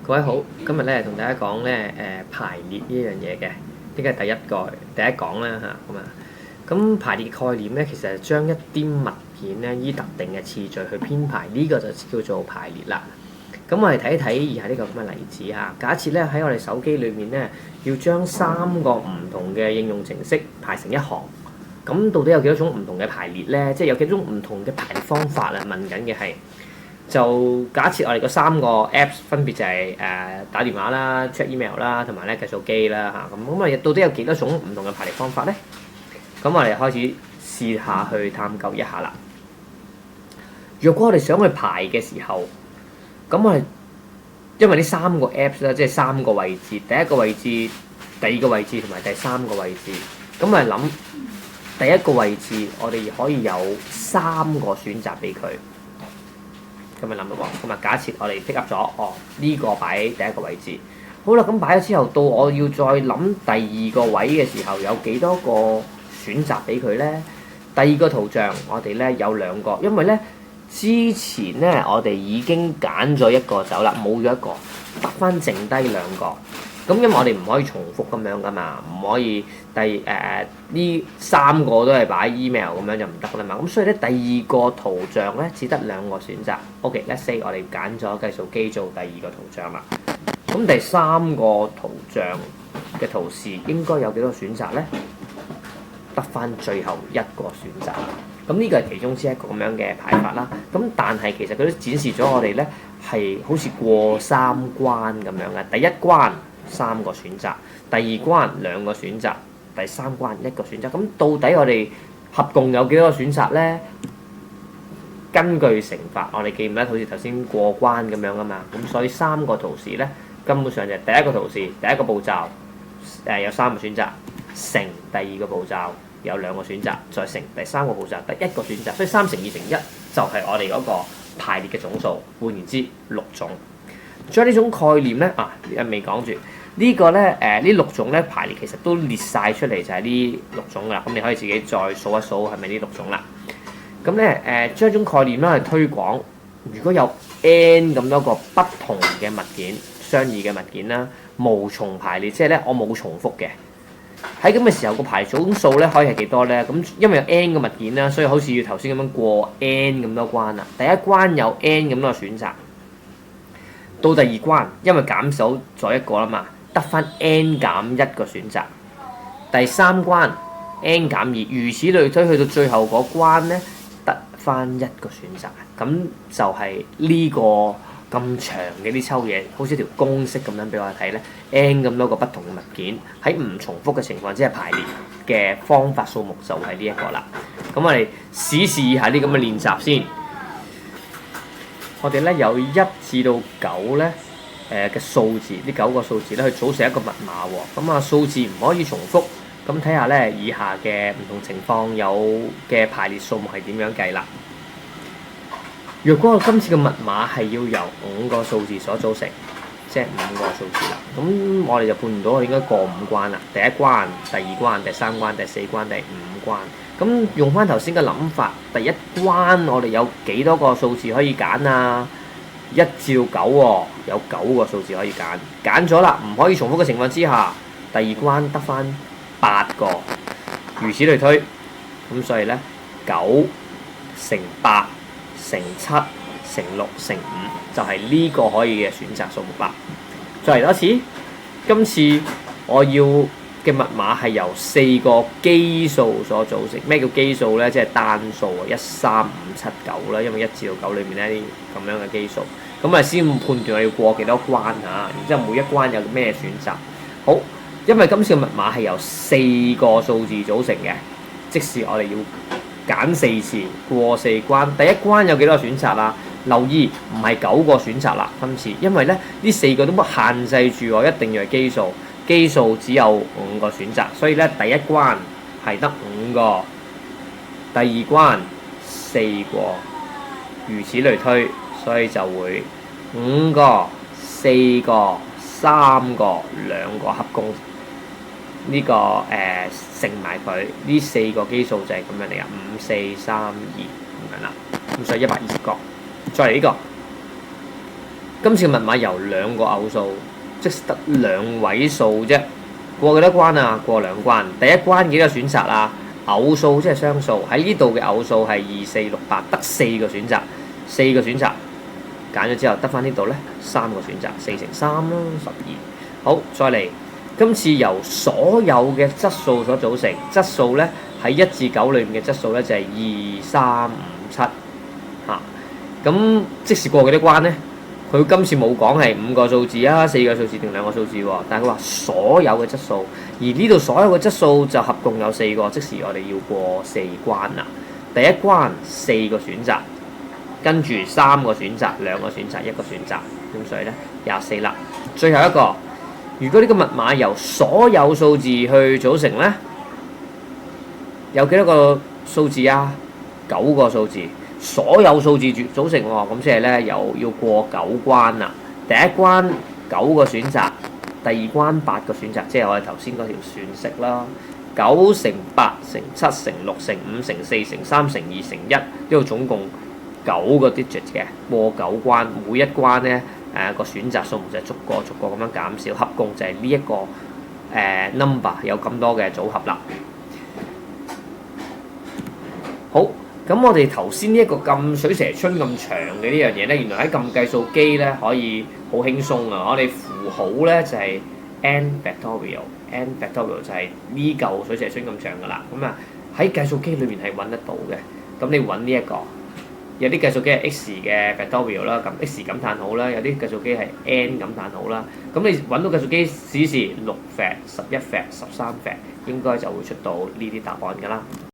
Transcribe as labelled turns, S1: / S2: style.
S1: 各位好，今日咧同大家講咧排列呢樣嘢嘅，呢個係第一講啦嚇咁啊。咁排列概念咧，其實係將一啲物件咧依特定嘅次序去編排，呢個就叫做排列啦。咁我哋睇一睇以下呢個咁嘅例子嚇。假設咧喺我哋手機裏面咧，要將3個唔同嘅應用程式排成一行，咁到底有幾多種唔同嘅排列咧？即係有幾種唔同嘅排列方法啊？問緊嘅係。就假設我哋嗰3個 Apps 分別就係打電話啦、check email 啦，同埋咧計數機啦嚇咁。咁啊，到底有幾多種唔同嘅排列方法咧？咁我哋開始試下去探究一下啦。若果我哋想去排嘅時候，咁我哋因為呢3個 Apps 啦，即係3個位置，第一個位置、第二個位置同埋第3個位置，咁我哋諗第一個位置，我哋可以有3個選擇俾佢。咁咪諗到喎，咁啊假設我哋 pick up 咗，呢個擺喺第一個位置，好啦，咁擺咗之後，到我要再諗第二個位嘅時候，有幾多個選擇俾佢咧？第二個圖像我哋咧有2個，因為咧之前咧我哋已經揀咗一個走啦，冇咗一個，得翻剩低2個。咁因為我哋唔可以重複咁樣噶嘛，唔可以呢3個都係擺 email 咁樣就唔得啦嘛。咁所以咧第二個圖像咧只得2個選擇。OK，let's say 我哋揀咗計數機做第二個圖像啦。咁第3個圖像嘅圖示應該有幾多個選擇咧？得翻最後1個選擇。咁呢個係其中之一個咁樣嘅排法啦。咁但係其實佢都展示咗我哋咧係好似過3關咁樣嘅。第一關3個選擇，第二關2個選擇，第3關1個選擇。咁到底我哋合共有幾多個選擇咧？根據乘法，我哋記唔得好似頭先過關咁樣啊嘛。咁所以3個圖示咧，根本上就係第一個圖示第一個步驟有3個選擇，乘第二個步驟有2個選擇，再乘第3個步驟得1個選擇。所以3乘2乘1就係我哋嗰個排列嘅總數。換言之，6種。將呢種概念咧未講住。呢個咧呢6種咧排列其實都列晒出嚟，就係呢6種啦。咁你可以自己再數一數係咪呢6種啦。咁咧將呢種概念咧去推廣，如果有 n 咁多個不同嘅物件、相異嘅物件啦，無從排列，即係咧我冇重複嘅。喺咁嘅時候個排列總數咧可以係幾多咧？咁因為有 n 個物件啦，所以好似要頭先咁樣過 n 咁多關啦。第一關有 n 咁多個選擇，到第二關因為減少咗1個啦嘛。得翻 n 減1個選擇，第3關 n 減2，如此類推去到最後嗰關咧，得翻1個選擇。咁就係呢個咁長嘅啲抽嘢，好似條公式咁樣俾我哋睇咧。n 咁多個不同嘅物件喺唔重複嘅情況之下排列嘅方法數目就係呢一個啦。咁我哋試下呢咁嘅練習先。我哋咧有1至到9咧。嘅數字，呢9個數字咧，去組成一個密碼喎。咁數字唔可以重複。咁睇下咧，以下嘅唔同情況有嘅排列數目係點樣計啦？若果我今次嘅密碼係要由5個數字所組成，即係5個數字啦。咁我哋就判唔到我應該過5關啦。第一關、第二關、第3關、第4關、第5關。咁用翻頭先嘅諗法，第一關我哋有幾多個數字可以揀啊？1至9喎，有9個數字可以揀，揀咗啦，唔可以重複嘅情況之下，第二關得翻8個，如此類推。咁所以咧，9乘8乘7乘6乘5就係呢個可以嘅選擇數目啦。再嚟多次，今次我要嘅密碼係由4個基數所組成。咩叫基數咧？即係單數啊，1、3、5、7、9啦。因為1至9裏面咧啲咁樣嘅基數，咁先判斷我要過幾多關嚇。然之後每一關有咩選擇。好，因為今次嘅密碼係由4個數字組成嘅，即使我哋要揀4次過4關。第一關有幾多個選擇啊？留意唔係9個選擇啦，今次因為咧呢4個都冇限制住我一定要係基數。基數只有5個選擇，所以咧第一關係得5個，第二關4個，如此類推，所以就會5個、4個、3個、2個合共呢個乘埋佢呢4個基數就係咁樣嚟噶，5、4、3、2咁樣啦。咁所以120個，再嚟呢個。今次嘅密碼由兩個偶數，即係得兩位數啫。過幾多關啊？過兩關。第一關幾個選擇啊？偶數即係雙數，喺呢度嘅偶數係2、4、6、8，得4個選擇，4個選擇揀咗之後，得翻呢度咧3個選擇，4乘3啦，12。好，再嚟，今次由所有嘅質數所組成，質數咧喺1至9裏面嘅質數咧就係2、3、5、7嚇。咁即是過幾多關咧？佢今次冇講係5個數字啊、4個數字定2個數字喎，但係佢話所有嘅質數，而呢度所有嘅質數就合共有4個，即是我哋要過4關啦。第一關4個選擇，跟住3個選擇、2個選擇、1個選擇，咁所以咧24啦。最後一個，如果呢個密碼由所有數字去組成咧，有幾多個數字啊？9個數字。所有數字組成喎，咁即係咧又要過9關啦。第一關9個選擇，第二關8個選擇，即係我哋頭先嗰條算式啦。9乘8乘7乘6乘5乘4乘3乘2乘1，呢度總共9個 digit 嘅，過9關，每一關咧個選擇數目就係逐個咁樣減少，合共就係呢一個number 有咁多嘅組合啦。好。咁我哋頭先呢一個咁水蛇春咁長嘅呢樣嘢咧，原來喺撳計數機咧可以好輕鬆啊！我哋符號咧就係 n factorial 就係呢嚿水蛇春咁長噶啦。咁啊喺計數機裏面係揾得到嘅。咁你揾呢一個，有啲計數機係 x 嘅 factorial 啦，咁 x 感嘆號啦，有啲計數機係 n 感嘆號啦。咁你揾到計數機指示6 fact、11 fact、13 fact，應該就會出到呢啲答案噶啦。